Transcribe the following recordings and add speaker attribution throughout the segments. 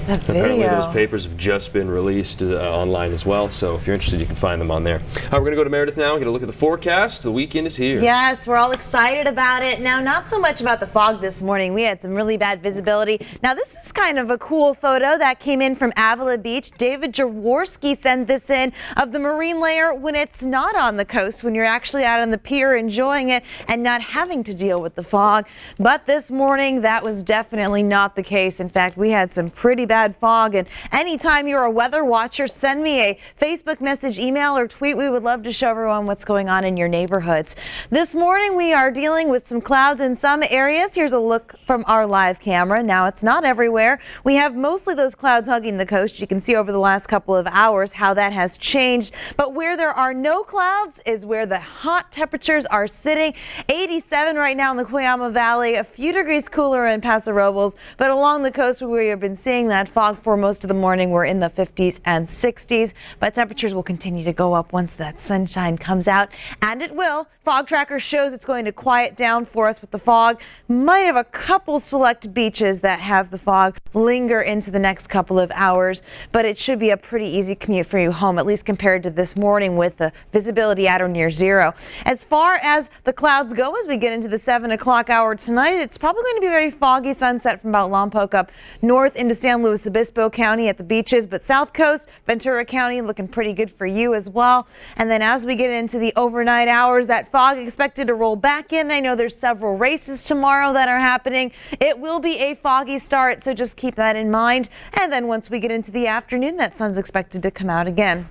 Speaker 1: That video.
Speaker 2: Apparently those papers have just been released online as well, so if you're interested, you can find them on there. We're going to go to Meredith now and get a look at the forecast. The weekend is here.
Speaker 1: Yes, we're all excited about it. Now, not so much about the fog this morning. We had some really bad visibility. Now, this is kind of a cool photo that came in from Avila Beach. David Jaworski sent this in of the marine layer when it's not on the coast, when you're actually out on the pier enjoying it and not having to deal with the fog. But this morning, that was definitely not the case. In fact, we had some pretty bad fog, and anytime you're a weather watcher, send me a Facebook message, email, or tweet. We would love to show everyone what's going on in your neighborhoods. This morning we are dealing with some clouds in some areas. Here's a look from our live camera. Now, it's not everywhere. We have mostly those clouds hugging the coast. You can see over the last couple of hours how that has changed, but where there are no clouds is where the hot temperatures are sitting. 87 right now in the Cuyama Valley, a few degrees cooler in Paso Robles, but along the coast where we have been seeing that fog for most of the morning, we're in the 50s and 60s, but temperatures will continue to go up once that sunshine comes out, and it will. Fog tracker shows it's going to quiet down for us with the fog. Might have a couple select beaches that have the fog linger into the next couple of hours, but it should be a pretty easy commute for you home, at least compared to this morning with the visibility at or near zero. As far as the clouds go, as we get into the 7 o'clock hour tonight, it's probably going to be a very foggy sunset from about Lompoc up north into San Luis Obispo County at the beaches, but South Coast, Ventura County looking pretty good for you as well. And then as we get into the overnight hours, that fog expected to roll back in. I know there's several races tomorrow that are happening. It will be a foggy start, so just keep that in mind. And then once we get into the afternoon, that sun's expected to come out again.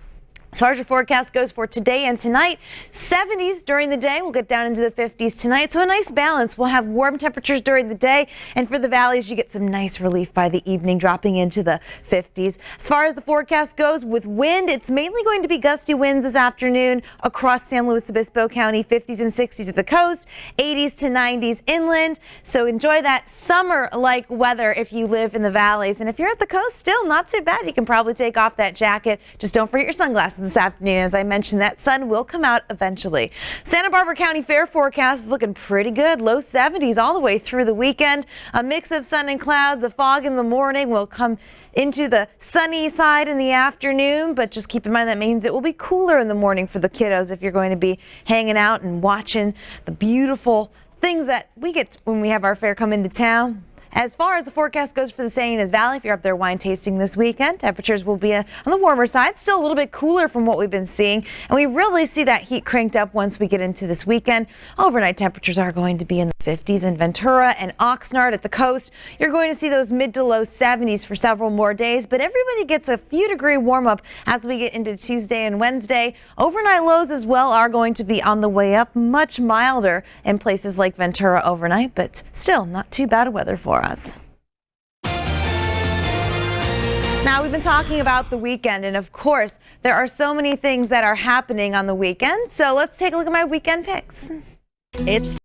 Speaker 1: As far as your forecast goes for today and tonight, 70s during the day. We'll get down into the 50s tonight. So a nice balance. We'll have warm temperatures during the day, and for the valleys, you get some nice relief by the evening, dropping into the 50s. As far as the forecast goes with wind, it's mainly going to be gusty winds this afternoon across San Luis Obispo County, 50s and 60s at the coast, 80s to 90s inland. So enjoy that summer-like weather if you live in the valleys. And if you're at the coast, still not too bad. You can probably take off that jacket. Just don't forget your sunglasses this afternoon. As I mentioned, that sun will come out eventually. Santa Barbara County Fair forecast is looking pretty good. Low 70s all the way through the weekend. A mix of sun and clouds. A fog in the morning will come into the sunny side in the afternoon, but just keep in mind that means it will be cooler in the morning for the kiddos if you're going to be hanging out and watching the beautiful things that we get when we have our fair come into town. As far as the forecast goes for the San Ynez Valley, if you're up there wine tasting this weekend, temperatures will be on the warmer side, still a little bit cooler from what we've been seeing. And we really see that heat cranked up once we get into this weekend. Overnight temperatures are going to be in the 50s in Ventura and Oxnard at the coast. You're going to see those mid to low 70s for several more days, but everybody gets a few degree warm up as we get into Tuesday and Wednesday. Overnight lows as well are going to be on the way up, much milder in places like Ventura overnight, but still not too bad weather for us. Now, we've been talking about the weekend, and of course, there are so many things that are happening on the weekend. So let's take a look at my weekend picks. It's